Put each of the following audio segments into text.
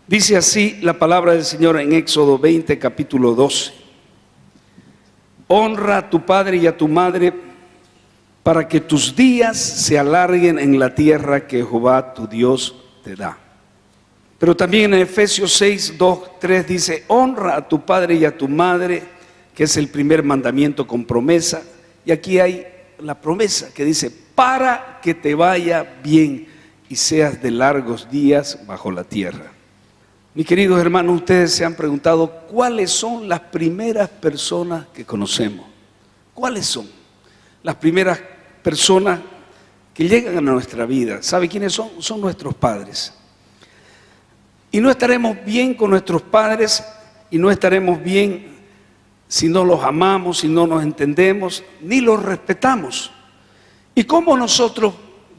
Dice así la palabra del Señor en Éxodo 20, capítulo 12. Honra a tu padre y a tu madre para que tus días se alarguen en la tierra que Jehová tu Dios te da. Pero también en Efesios 6, 2, 3 dice, honra a tu padre y a tu madre, que es el primer mandamiento con promesa. Y aquí hay la promesa que dice, para que te vaya bien y seas de largos días bajo la tierra. Mis queridos hermanos, ustedes se han preguntado cuáles son las primeras personas que conocemos. ¿Cuáles son las primeras personas que llegan a nuestra vida? ¿Sabe quiénes son? Son nuestros padres. Y no estaremos bien con nuestros padres y no estaremos bien si no los amamos, si no nos entendemos, ni los respetamos. ¿Y cómo nosotros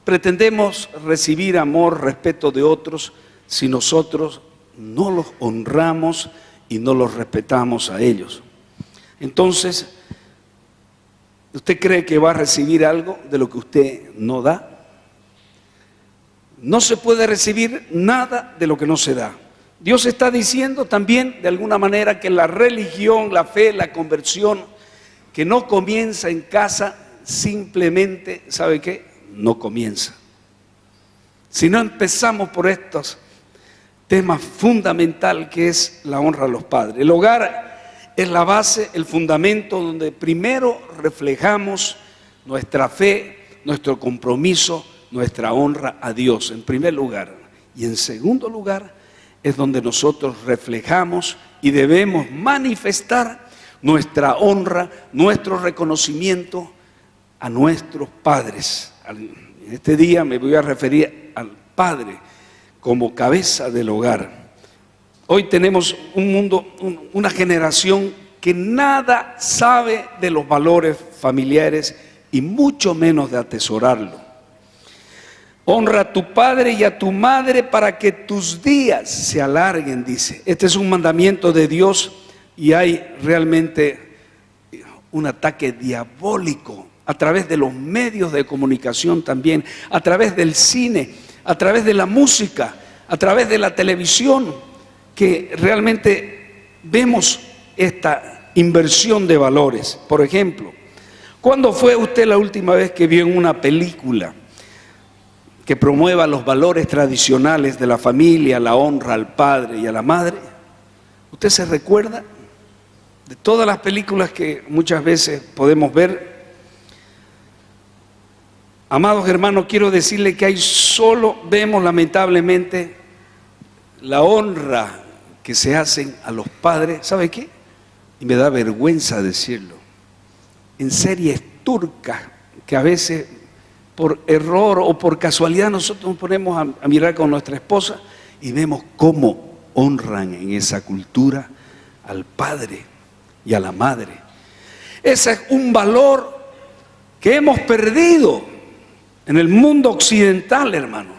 pretendemos recibir amor, respeto de otros si nosotros no los honramos y no los respetamos a ellos? Entonces, ¿usted cree que va a recibir algo de lo que usted no da? No se puede recibir nada de lo que no se da. Dios está diciendo también de alguna manera que la religión, la fe, la conversión, que no comienza en casa, simplemente, ¿sabe qué? No comienza. Si no empezamos por estos temas fundamental que es la honra a los padres. El hogar es la base, el fundamento donde primero reflejamos nuestra fe, nuestro compromiso, nuestra honra a Dios en primer lugar. Y en segundo lugar es donde nosotros reflejamos y debemos manifestar nuestra honra, nuestro reconocimiento a nuestros padres. En este día me voy a referir al padre como cabeza del hogar. Hoy tenemos un mundo, una generación que nada sabe de los valores familiares y mucho menos de atesorarlo. Honra a tu padre y a tu madre para que tus días se alarguen, dice. Este es un mandamiento de Dios y hay realmente un ataque diabólico a través de los medios de comunicación también, a través del cine, a través de la música, a través de la televisión, que realmente vemos esta inversión de valores. Por ejemplo, ¿cuándo fue usted la última vez que vio en una película que promueva los valores tradicionales de la familia, la honra al padre y a la madre? ¿Usted se recuerda de todas las películas que muchas veces podemos ver? Amados hermanos, quiero decirle que ahí solo vemos lamentablemente la honra que se hacen a los padres. ¿Sabe qué? Y me da vergüenza decirlo. En series turcas que a veces por error o por casualidad nosotros nos ponemos a mirar con nuestra esposa y vemos cómo honran en esa cultura al padre y a la madre. Ese es un valor que hemos perdido en el mundo occidental, hermano.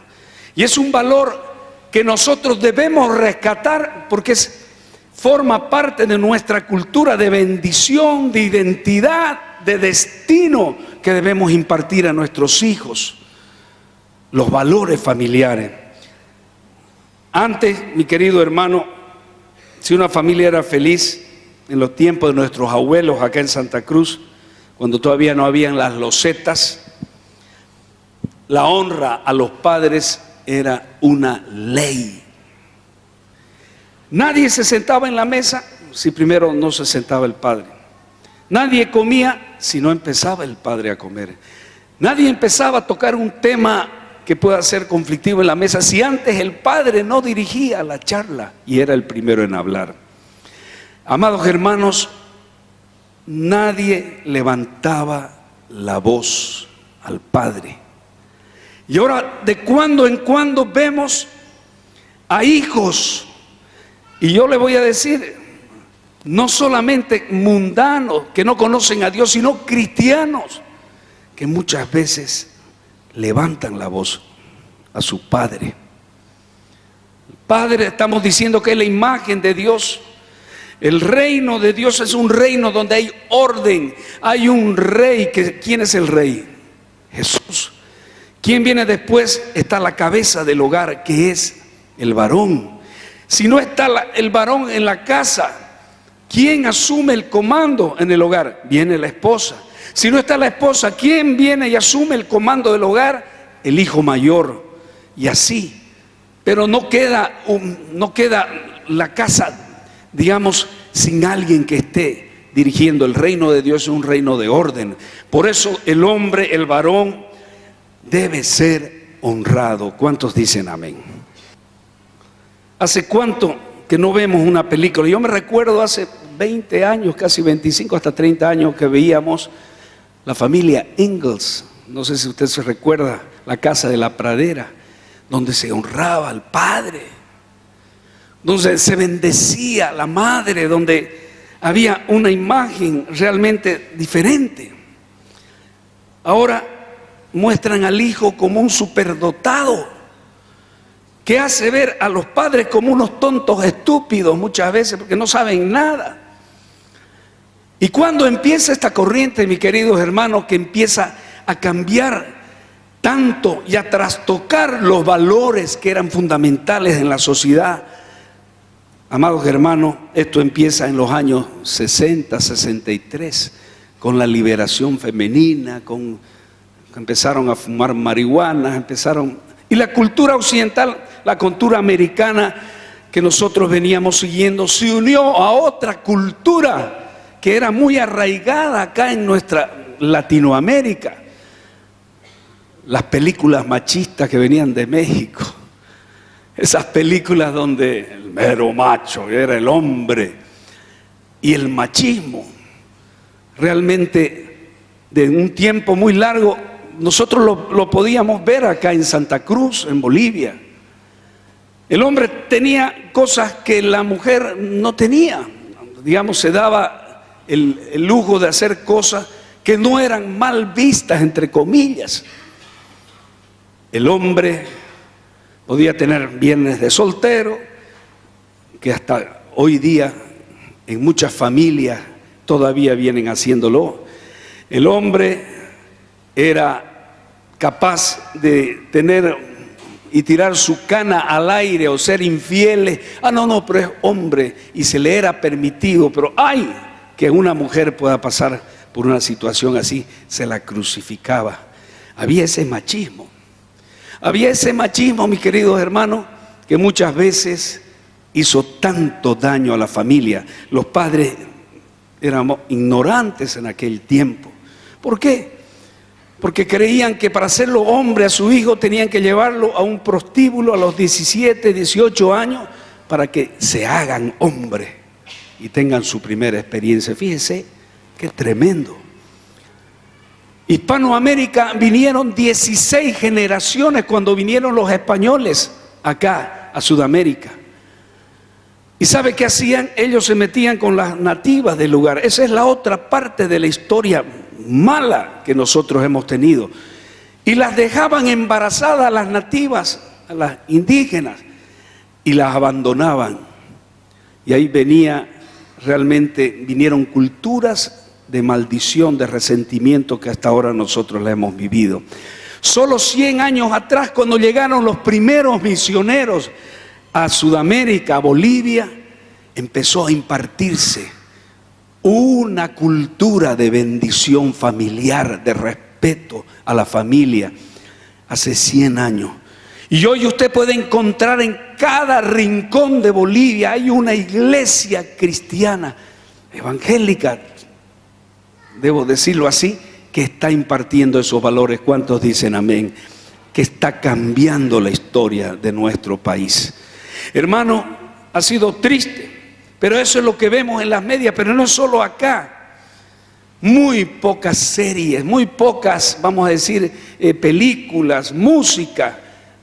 Y es un valor que nosotros debemos rescatar porque forma parte de nuestra cultura de bendición, de identidad, de destino que debemos impartir a nuestros hijos. Los valores familiares. Antes, mi querido hermano, si una familia era feliz en los tiempos de nuestros abuelos acá en Santa Cruz, cuando todavía no habían las losetas, la honra a los padres era una ley. Nadie se sentaba en la mesa si primero no se sentaba el padre. Nadie comía si no empezaba el padre a comer. Nadie empezaba a tocar un tema que pueda ser conflictivo en la mesa si antes el padre no dirigía la charla y era el primero en hablar. Amados hermanos, nadie levantaba la voz al padre. Y ahora de cuando en cuando vemos a hijos, y yo le voy a decir, no solamente mundanos que no conocen a Dios, sino cristianos que muchas veces levantan la voz a su padre. El padre, estamos diciendo que es la imagen de Dios. El reino de Dios es un reino donde hay orden, hay un rey. ¿Quién es el rey? Jesús. ¿Quién viene después? Está la cabeza del hogar, que es el varón. Si no está el varón en la casa, ¿quién asume el comando en el hogar? Viene la esposa. Si no está la esposa, ¿quién viene y asume el comando del hogar? El hijo mayor. Y así. Pero no queda la casa, digamos, sin alguien que esté dirigiendo. El reino de Dios es un reino de orden. Por eso el hombre, el varón, debe ser honrado. ¿Cuántos dicen amén? ¿Hace cuánto que no vemos una película? Yo me recuerdo hace 20 años, casi 25 hasta 30 años, que veíamos la familia Ingalls. No sé si usted se recuerda, La Casa de la Pradera, donde se honraba al padre, donde se bendecía a la madre, donde había una imagen realmente diferente. Ahora muestran al hijo como un superdotado, que hace ver a los padres como unos tontos estúpidos muchas veces, porque no saben nada. Y cuando empieza esta corriente, mis queridos hermanos, que empieza a cambiar tanto y a trastocar los valores que eran fundamentales en la sociedad, amados hermanos, esto empieza en los años 60, 63, con la liberación femenina, empezaron a fumar marihuana, y la cultura occidental, la cultura americana que nosotros veníamos siguiendo, se unió a otra cultura que era muy arraigada acá en nuestra Latinoamérica. Las películas machistas que venían de México, esas películas donde el mero macho era el hombre, y el machismo, realmente de un tiempo muy largo, nosotros lo podíamos ver acá en Santa Cruz, en Bolivia. El hombre tenía cosas que la mujer no tenía, digamos, se daba el lujo de hacer cosas que no eran mal vistas, entre comillas. El hombre podía tener bienes de soltero, que hasta hoy día en muchas familias todavía vienen haciéndolo. El hombre era capaz de tener y tirar su cana al aire o ser infiel. No, pero es hombre y se le era permitido. Pero ay, que una mujer pueda pasar por una situación así, se la crucificaba. Había ese machismo. Había ese machismo, mis queridos hermanos, que muchas veces hizo tanto daño a la familia. Los padres éramos ignorantes en aquel tiempo. ¿Por qué? Porque creían que para hacerlo hombre a su hijo tenían que llevarlo a un prostíbulo a los 17, 18 años para que se hagan hombre y tengan su primera experiencia. Fíjese qué tremendo. Hispanoamérica vinieron 16 generaciones cuando vinieron los españoles acá a Sudamérica. ¿Y sabe qué hacían? Ellos se metían con las nativas del lugar. Esa es la otra parte de la historia mala que nosotros hemos tenido. Y las dejaban embarazadas a las nativas, a las indígenas, y las abandonaban. Y ahí vinieron culturas de maldición, de resentimiento que hasta ahora nosotros la hemos vivido. Solo 100 años atrás, cuando llegaron los primeros misioneros a Sudamérica, a Bolivia, empezó a impartirse una cultura de bendición familiar, de respeto a la familia, hace 100 años. Y hoy usted puede encontrar en cada rincón de Bolivia, hay una iglesia cristiana, evangélica, debo decirlo así, que está impartiendo esos valores. ¿Cuántos dicen amén? Que está cambiando la historia de nuestro país. Hermano, ha sido triste, pero eso es lo que vemos en las medias, pero no es solo acá. Muy pocas series, muy pocas, vamos a decir, películas, música,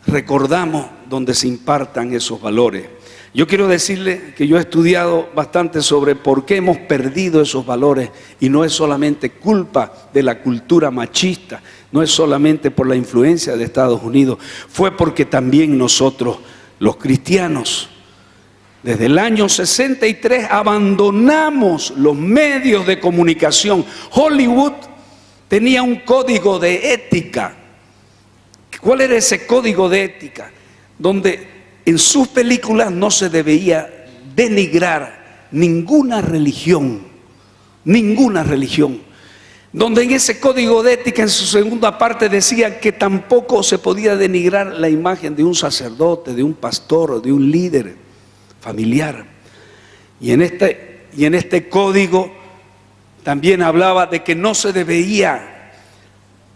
recordamos donde se impartan esos valores. Yo quiero decirle que yo he estudiado bastante sobre por qué hemos perdido esos valores, y no es solamente culpa de la cultura machista, no es solamente por la influencia de Estados Unidos, fue porque también nosotros, los cristianos, desde el año 63 abandonamos los medios de comunicación. Hollywood tenía un código de ética. ¿Cuál era ese código de ética? Donde en sus películas no se debía denigrar ninguna religión, donde en ese código de ética en su segunda parte decía que tampoco se podía denigrar la imagen de un sacerdote, de un pastor o de un líder familiar. Y en este código también hablaba de que no se debía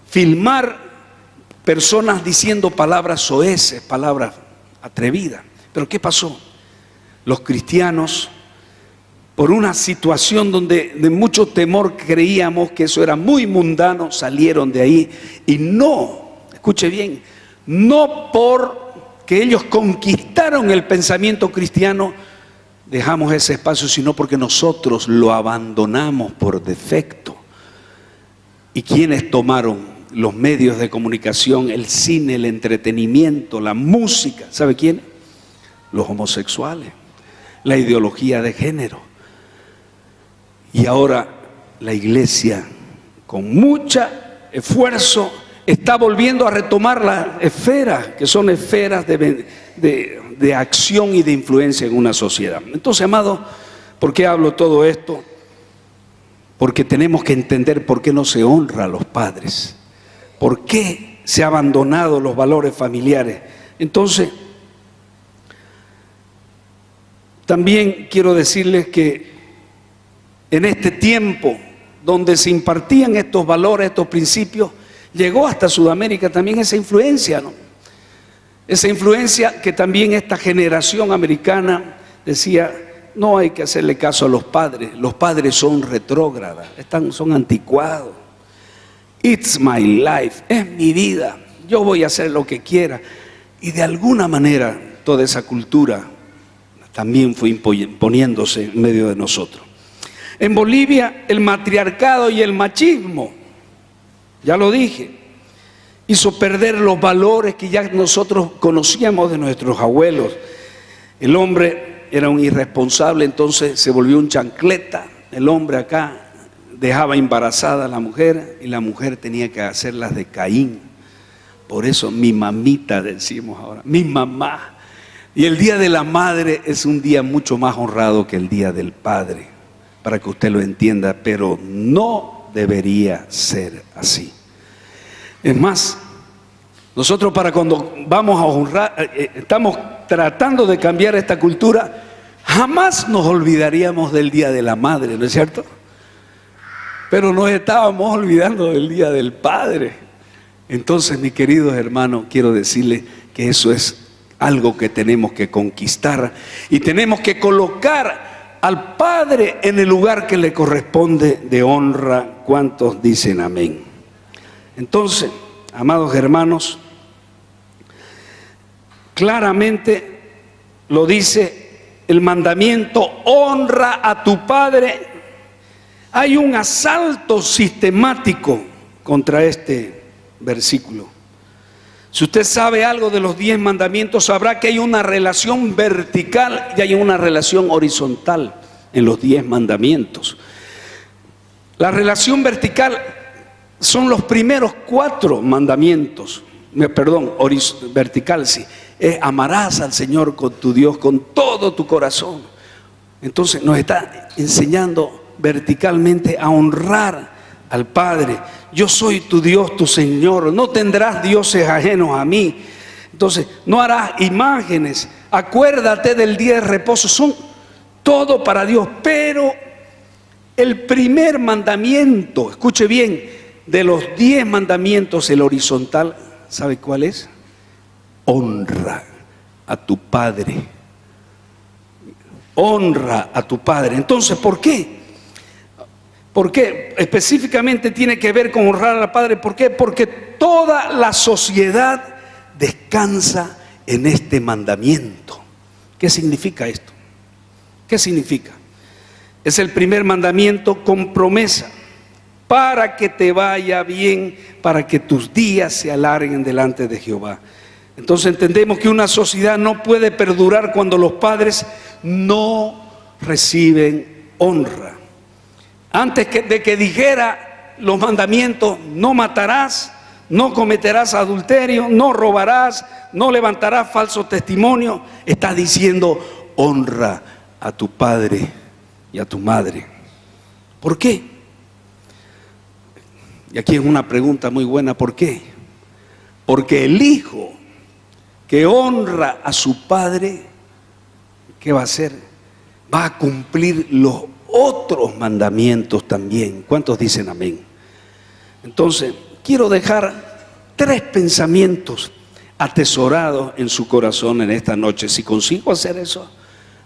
filmar personas diciendo palabras soeces, palabras atrevidas. Pero ¿qué pasó? Los cristianos, por una situación donde de mucho temor creíamos que eso era muy mundano, salieron de ahí. Y no, escuche bien, no porque ellos conquistaron el pensamiento cristiano, dejamos ese espacio, sino porque nosotros lo abandonamos por defecto. ¿Y quiénes tomaron los medios de comunicación, el cine, el entretenimiento, la música? ¿Sabe quién? Los homosexuales, la ideología de género. Y ahora la iglesia, con mucho esfuerzo, está volviendo a retomar las esferas, que son esferas de acción y de influencia en una sociedad. Entonces, amados, ¿por qué hablo todo esto? Porque tenemos que entender por qué no se honra a los padres, por qué se han abandonado los valores familiares. Entonces, también quiero decirles que en este tiempo donde se impartían estos valores, estos principios, llegó hasta Sudamérica también esa influencia, ¿no? Esa influencia que también esta generación americana decía, no hay que hacerle caso a los padres son retrógradas, son anticuados. It's my life, es mi vida, yo voy a hacer lo que quiera. Y de alguna manera toda esa cultura también fue imponiéndose en medio de nosotros. En Bolivia el matriarcado y el machismo, ya lo dije, hizo perder los valores que ya nosotros conocíamos de nuestros abuelos. El hombre era un irresponsable, entonces se volvió un chancleta. El hombre acá dejaba embarazada a la mujer y la mujer tenía que hacerlas de Caín. Por eso mi mamita, decimos ahora, mi mamá. Y el Día de la Madre es un día mucho más honrado que el Día del Padre, para que usted lo entienda, pero no debería ser así. Es más, nosotros para cuando vamos a honrar, estamos tratando de cambiar esta cultura, jamás nos olvidaríamos del Día de la Madre, ¿no es cierto? Pero nos estábamos olvidando del Día del Padre. Entonces, mis queridos hermanos, quiero decirles que eso es algo que tenemos que conquistar y tenemos que colocar al Padre en el lugar que le corresponde de honra. ¿Cuántos dicen amén? Entonces, amados hermanos, claramente lo dice el mandamiento, honra a tu padre. Hay un asalto sistemático contra este versículo. Si usted sabe algo de los 10 mandamientos, sabrá que hay una relación vertical y hay una relación horizontal en los 10 mandamientos. La relación vertical son los primeros 4 mandamientos, vertical sí, amarás al Señor con tu Dios con todo tu corazón. Entonces nos está enseñando verticalmente a honrar al Padre. Yo soy tu Dios, tu Señor, no tendrás dioses ajenos a mí. Entonces no harás imágenes, acuérdate del día de reposo, son todo para Dios. Pero el primer mandamiento, escuche bien, de los 10 mandamientos, el horizontal, ¿sabe cuál es? Honra a tu Padre. Honra a tu Padre. Entonces, ¿por qué? ¿Por qué? Específicamente tiene que ver con honrar al Padre. ¿Por qué? Porque toda la sociedad descansa en este mandamiento. ¿Qué significa esto? ¿Qué significa? Es el primer mandamiento con promesa. Para que te vaya bien, para que tus días se alarguen delante de Jehová. Entonces entendemos que una sociedad no puede perdurar cuando los padres no reciben honra. Antes de que dijera los mandamientos, no matarás, no cometerás adulterio, no robarás, no levantarás falso testimonio. Está diciendo, honra a tu padre y a tu madre. ¿Por qué? Y aquí es una pregunta muy buena, ¿por qué? Porque el hijo que honra a su padre, ¿qué va a hacer? Va a cumplir los otros mandamientos también. ¿Cuántos dicen amén? Entonces, quiero dejar 3 pensamientos atesorados en su corazón en esta noche. Si consigo hacer eso,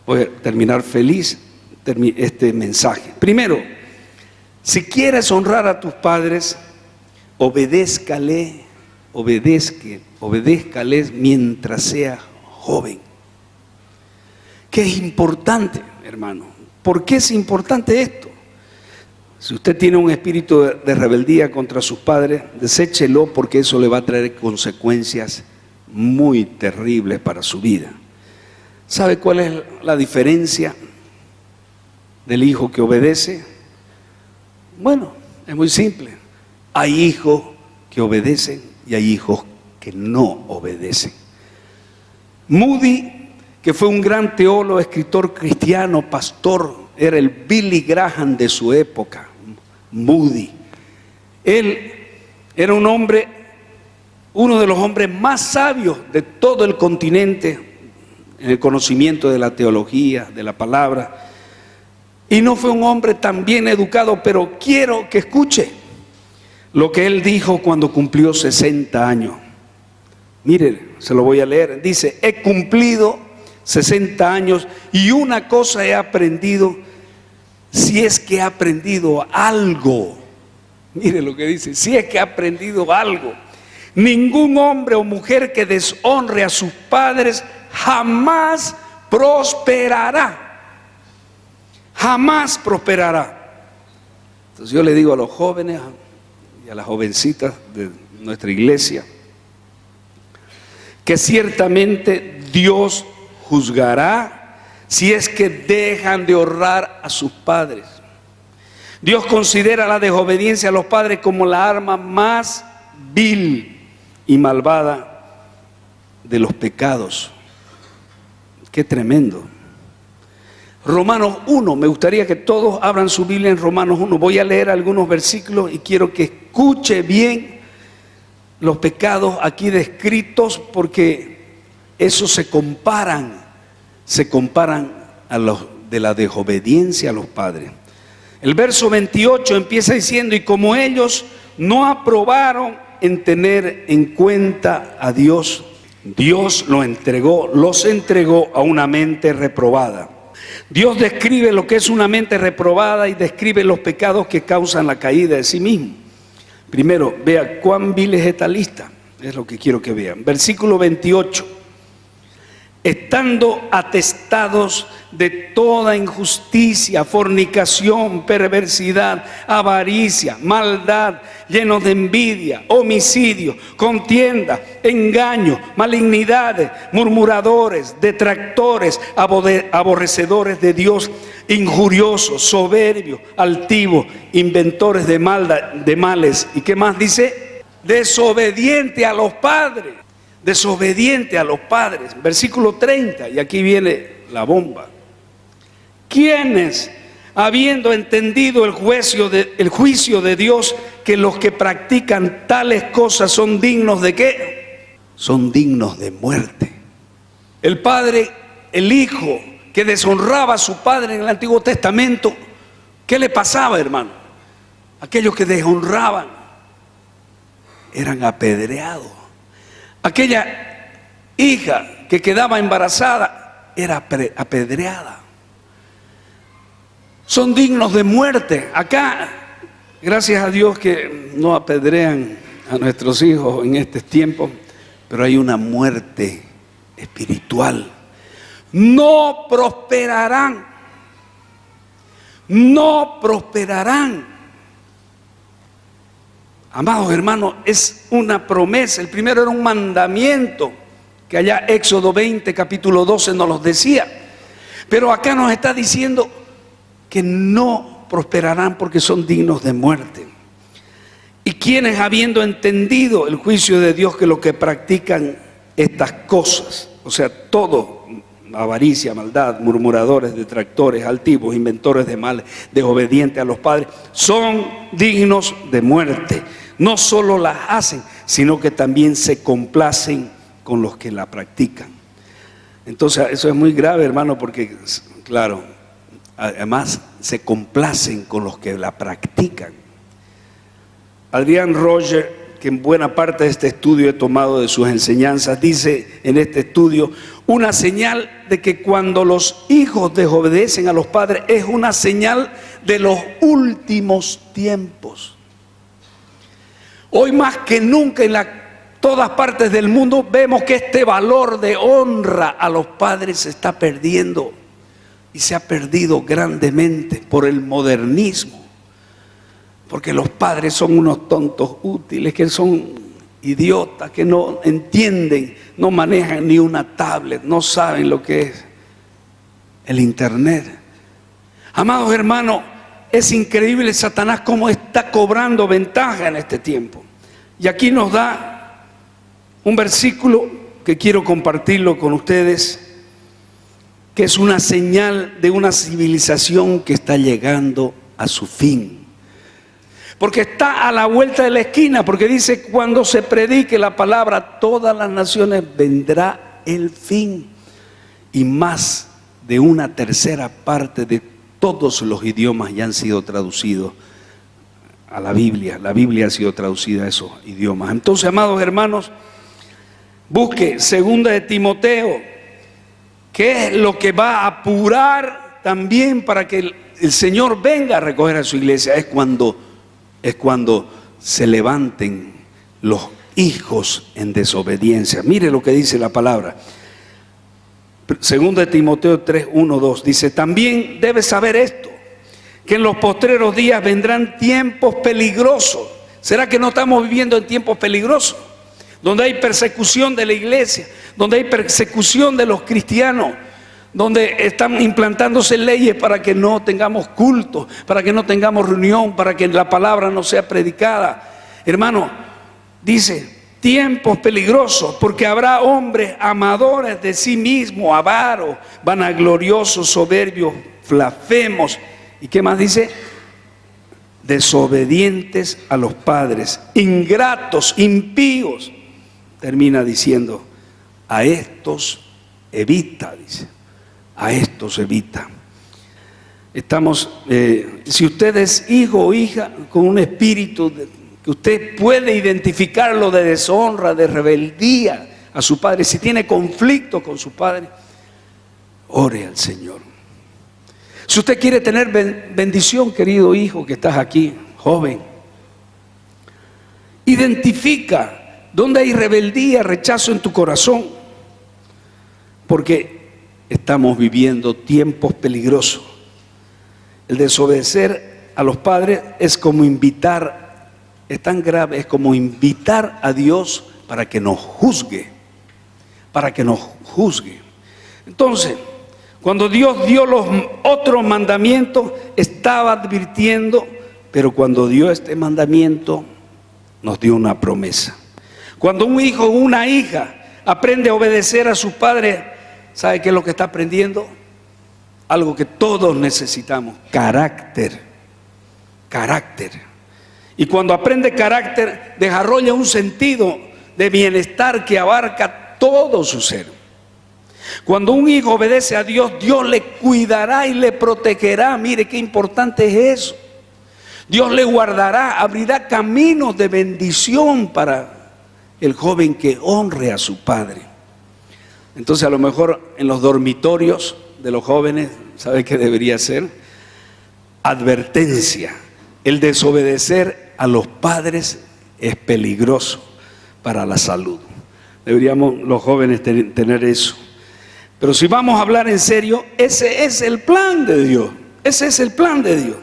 voy a terminar feliz este mensaje. Primero, si quieres honrar a tus padres, obedézcales mientras sea joven. ¿Qué es importante, hermano? ¿Por qué es importante esto? Si usted tiene un espíritu de rebeldía contra sus padres, deséchelo, porque eso le va a traer consecuencias muy terribles para su vida. ¿Sabe cuál es la diferencia del hijo que obedece? Bueno, es muy simple. Hay hijos que obedecen y hay hijos que no obedecen. Moody, que fue un gran teólogo, escritor cristiano, pastor, era el Billy Graham de su época. Moody. Él era un hombre, uno de los hombres más sabios de todo el continente en el conocimiento de la teología, de la palabra. Y no fue un hombre tan bien educado, pero quiero que escuche lo que él dijo cuando cumplió 60 años. Miren, se lo voy a leer. Dice, he cumplido 60 años y una cosa he aprendido, si es que he aprendido algo. Mire lo que dice, si es que he aprendido algo. Ningún hombre o mujer que deshonre a sus padres jamás prosperará. Jamás prosperará. Entonces yo le digo a los jóvenes y a las jovencitas de nuestra iglesia que ciertamente Dios juzgará si es que dejan de honrar a sus padres. Dios considera la desobediencia a los padres como la arma más vil y malvada de los pecados. Qué tremendo. Romanos 1, me gustaría que todos abran su Biblia en Romanos 1. Voy a leer algunos versículos y quiero que escuche bien los pecados aquí descritos, porque esos se comparan a los de la desobediencia a los padres. El verso 28 empieza diciendo, y como ellos no aprobaron en tener en cuenta a Dios, Dios los entregó a una mente reprobada. Dios describe lo que es una mente reprobada y describe los pecados que causan la caída de sí mismo. Primero, vea cuán vil es esta lista, es lo que quiero que vean. Versículo 28. Estando atestados de toda injusticia, fornicación, perversidad, avaricia, maldad, llenos de envidia, homicidio, contienda, engaño, malignidades, murmuradores, detractores, aborrecedores de Dios, injuriosos, soberbios, altivos, inventores de males. ¿Y qué más dice? Desobediente a los padres. Desobediente a los padres. Versículo 30, y aquí viene la bomba. Quienes, habiendo entendido el juicio de Dios, que los que practican tales cosas son dignos de ¿qué? Son dignos de muerte. El padre, el hijo que deshonraba a su padre en el Antiguo Testamento, ¿qué le pasaba, hermano? Aquellos que deshonraban eran apedreados. Aquella hija que quedaba embarazada era apedreada. Son dignos de muerte. Acá, gracias a Dios que no apedrean a nuestros hijos en este tiempo, pero hay una muerte espiritual. No prosperarán. No prosperarán. Amados hermanos, es una promesa. El primero era un mandamiento que allá Éxodo 20, capítulo 12 nos los decía. Pero acá nos está diciendo que no prosperarán porque son dignos de muerte. Y quienes, habiendo entendido el juicio de Dios, que los que practican estas cosas, o sea, todo, avaricia, maldad, murmuradores, detractores, altivos, inventores de mal, desobedientes a los padres, son dignos de muerte. No solo las hacen, sino que también se complacen con los que la practican. Entonces, eso es muy grave, hermano, porque, claro, además se complacen con los que la practican. Adrián Roger, que en buena parte de este estudio he tomado de sus enseñanzas, dice en este estudio: una señal de que cuando los hijos desobedecen a los padres es una señal de los últimos tiempos. Hoy más que nunca en todas partes del mundo vemos que este valor de honra a los padres se está perdiendo, y se ha perdido grandemente por el modernismo, porque los padres son unos tontos útiles, que son idiotas, que no entienden, no manejan ni una tablet, no saben lo que es el internet. Amados hermanos, es increíble Satanás cómo está cobrando ventaja en este tiempo. Y aquí nos da un versículo que quiero compartirlo con ustedes, que es una señal de una civilización que está llegando a su fin. Porque está a la vuelta de la esquina, porque dice: cuando se predique la palabra a todas las naciones vendrá el fin. Y más de una tercera parte de todos los idiomas ya han sido traducidos a la Biblia. La Biblia ha sido traducida a esos idiomas. Entonces, amados hermanos, busque 2 de Timoteo, que es lo que va a apurar también para que el Señor venga a recoger a su iglesia. Es cuando se levanten los hijos en desobediencia. Mire lo que dice la palabra. 2 de Timoteo 3, 1, 2 dice: también debes saber esto, que en los postreros días vendrán tiempos peligrosos. ¿Será que no estamos viviendo en tiempos peligrosos? Donde hay persecución de la iglesia, donde hay persecución de los cristianos, donde están implantándose leyes para que no tengamos culto, para que no tengamos reunión, para que la palabra no sea predicada. Hermano, dice: tiempos peligrosos, porque habrá hombres amadores de sí mismos, avaros, vanagloriosos, soberbios, blasfemos. ¿Y qué más dice? Desobedientes a los padres, ingratos, impíos. Termina diciendo: a estos evita, dice. A estos evita. Estamos, si usted es hijo o hija con un espíritu que usted puede identificarlo de deshonra, de rebeldía a su padre, si tiene conflicto con su padre, ore al Señor. Si usted quiere tener bendición, querido hijo que estás aquí, joven, identifica dónde hay rebeldía, rechazo en tu corazón, porque estamos viviendo tiempos peligrosos. El desobedecer a los padres es como invitar, es tan grave, es como invitar a Dios para que nos juzgue, para que nos juzgue. Entonces, cuando Dios dio los otros mandamientos, estaba advirtiendo, pero cuando dio este mandamiento, nos dio una promesa. Cuando un hijo o una hija aprende a obedecer a sus padres, ¿sabe qué es lo que está aprendiendo? Algo que todos necesitamos: carácter. Carácter. Y cuando aprende carácter, desarrolla un sentido de bienestar que abarca todo su ser. Cuando un hijo obedece a Dios, Dios le cuidará y le protegerá. Mire qué importante es eso. Dios le guardará, abrirá caminos de bendición para el joven que honre a su padre. Entonces, a lo mejor en los dormitorios de los jóvenes, ¿sabe qué debería ser? Advertencia: el desobedecer a los padres es peligroso para la salud. Deberíamos los jóvenes tener eso. Pero si vamos a hablar en serio, ese es el plan de Dios. Ese es el plan de Dios.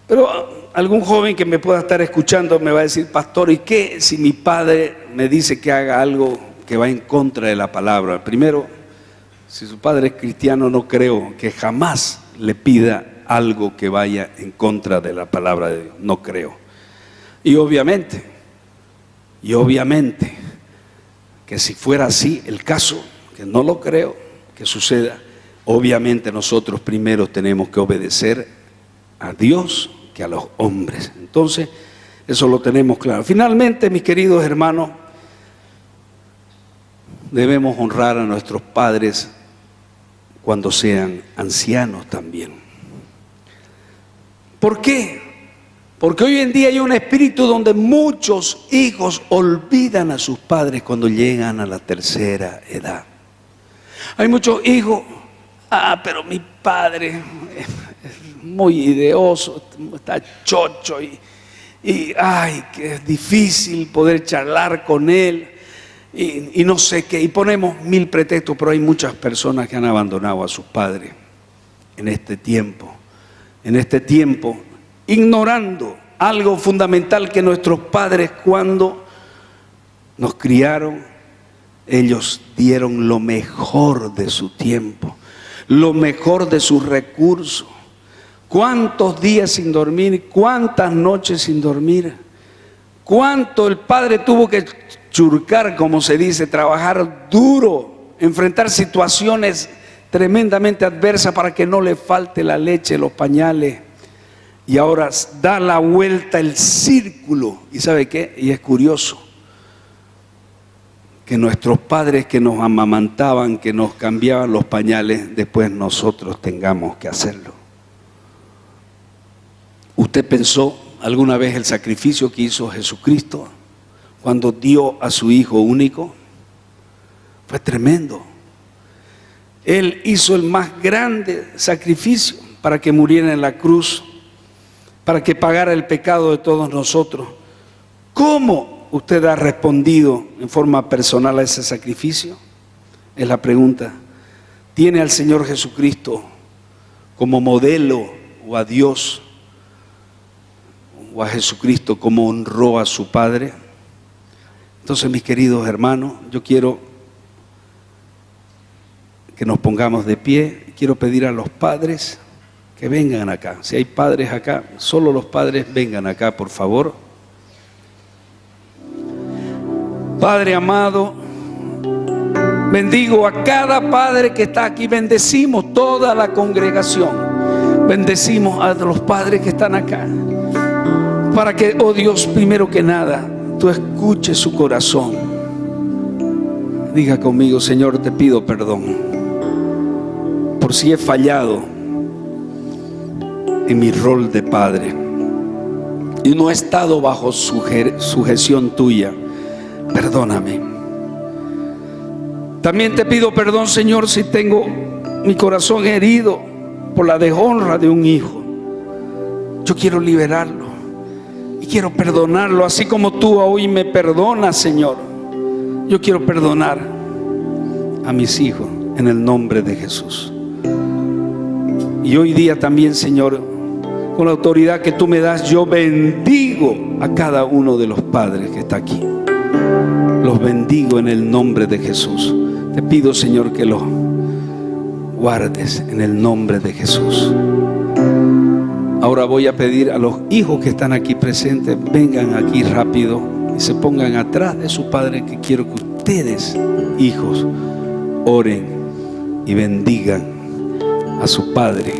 Pero algún joven que me pueda estar escuchando me va a decir: pastor, ¿y qué si mi padre me dice que haga algo que va en contra de la palabra? Primero, si su padre es cristiano, no creo que jamás le pida algo que vaya en contra de la palabra de Dios. No creo. Y obviamente, que si fuera así el caso, que no lo creo que suceda, obviamente nosotros primero tenemos que obedecer a Dios que a los hombres. Entonces, eso lo tenemos claro. Finalmente, mis queridos hermanos, debemos honrar a nuestros padres cuando sean ancianos también. ¿Por qué? Porque hoy en día hay un espíritu donde muchos hijos olvidan a sus padres cuando llegan a la tercera edad. Hay muchos hijos, pero mi padre es muy ideoso, está chocho y que es difícil poder charlar con él y no sé qué, y ponemos mil pretextos, pero hay muchas personas que han abandonado a sus padres en este tiempo, ignorando algo fundamental, que nuestros padres, cuando nos criaron, ellos dieron lo mejor de su tiempo, lo mejor de sus recursos. ¿Cuántos días sin dormir? ¿Cuántas noches sin dormir? ¿Cuánto el padre tuvo que churcar, como se dice, trabajar duro, enfrentar situaciones tremendamente adversas para que no le falte la leche, los pañales? Y ahora da la vuelta el círculo. ¿Y sabe qué? Y es curioso que nuestros padres que nos amamantaban, que nos cambiaban los pañales, después nosotros tengamos que hacerlo. ¿Usted pensó alguna vez el sacrificio que hizo Jesucristo cuando dio a su Hijo único? Fue tremendo. Él hizo el más grande sacrificio para que muriera en la cruz, para que pagara el pecado de todos nosotros. ¿Cómo usted ha respondido en forma personal a ese sacrificio? Es la pregunta. ¿Tiene al Señor Jesucristo como modelo, o a Dios o a Jesucristo como honró a su Padre? Entonces, mis queridos hermanos, yo quiero que nos pongamos de pie. Quiero pedir a los padres que vengan acá. Si hay padres acá, solo los padres vengan acá, por favor. Padre amado, bendigo a cada padre que está aquí. Bendecimos toda la congregación. Bendecimos a los padres que están acá, para que, oh Dios, primero que nada, tú escuches su corazón. Diga conmigo: Señor, te pido perdón por si he fallado en mi rol de padre y no he estado bajo sujeción tuya. Perdóname. También te pido perdón, Señor, si tengo mi corazón herido por la deshonra de un hijo. Yo quiero liberarlo y quiero perdonarlo, así como tú hoy me perdonas, Señor. Yo quiero perdonar a mis hijos en el nombre de Jesús. Y hoy día también, Señor, con la autoridad que tú me das, yo bendigo a cada uno de los padres que está aquí. Los bendigo en el nombre de Jesús. Te pido, Señor, que los guardes en el nombre de Jesús. Ahora voy a pedir a los hijos que están aquí presentes, vengan aquí rápido y se pongan atrás de su padre, que quiero que ustedes, hijos, oren y bendigan a su padre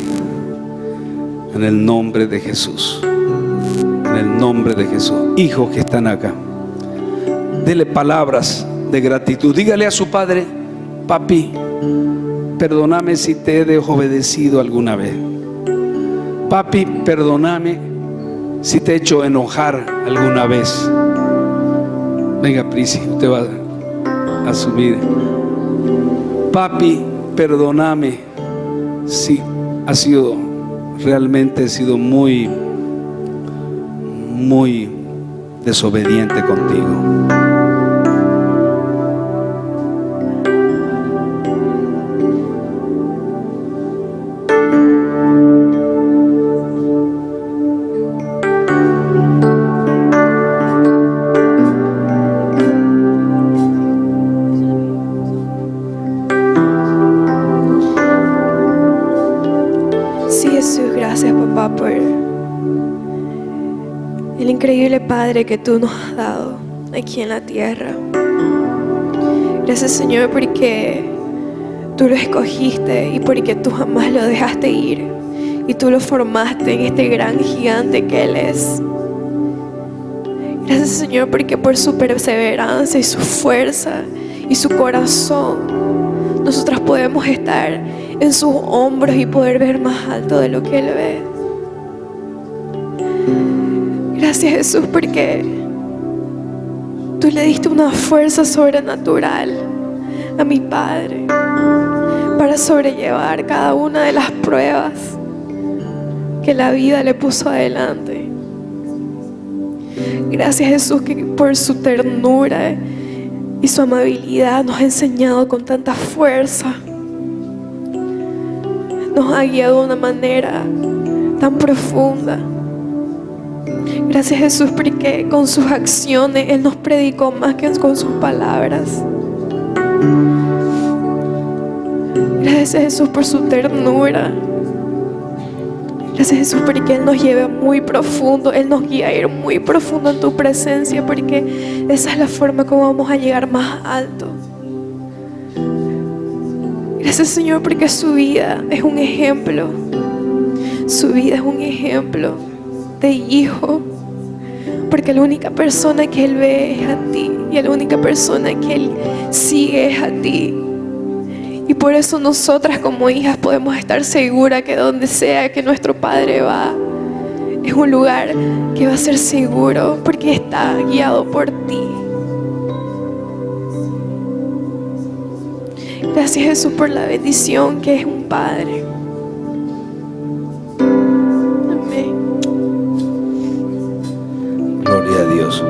en el nombre de Jesús. En el nombre de Jesús. Hijos que están acá, dele palabras de gratitud. Dígale a su padre: papi, perdóname si te he desobedecido alguna vez. Papi, perdóname si te he hecho enojar alguna vez. Venga, Prisi, usted va a subir. Papi, perdóname si realmente he sido muy desobediente contigo. el increíble Padre que tú nos has dado aquí en la tierra. Gracias, Señor, porque tú lo escogiste y porque tú jamás lo dejaste ir y tú lo formaste en este gran gigante que Él es. Gracias, Señor, porque por su perseverancia y su fuerza y su corazón nosotras podemos estar en sus hombros y poder ver más alto de lo que Él ve. Gracias, Jesús, porque tú le diste una fuerza sobrenatural a mi Padre para sobrellevar cada una de las pruebas que la vida le puso adelante. Gracias, Jesús, que por su ternura y su amabilidad nos ha enseñado con tanta fuerza. Nos ha guiado de una manera tan profunda. Gracias, Jesús, porque con sus acciones Él nos predicó más que con sus palabras. Gracias, Jesús, por su ternura. Gracias, Jesús, porque Él nos lleva muy profundo. Él nos guía a ir muy profundo en tu presencia, porque esa es la forma como vamos a llegar más alto. Gracias, Señor, porque su vida es un ejemplo. Su vida es un ejemplo de hijo, porque la única persona que Él ve es a ti y la única persona que Él sigue es a ti. Y por eso nosotras como hijas podemos estar seguras que donde sea que nuestro Padre va, es un lugar que va a ser seguro porque está guiado por ti. Gracias, Jesús, por la bendición que es un Padre. Amén. Gloria a Dios.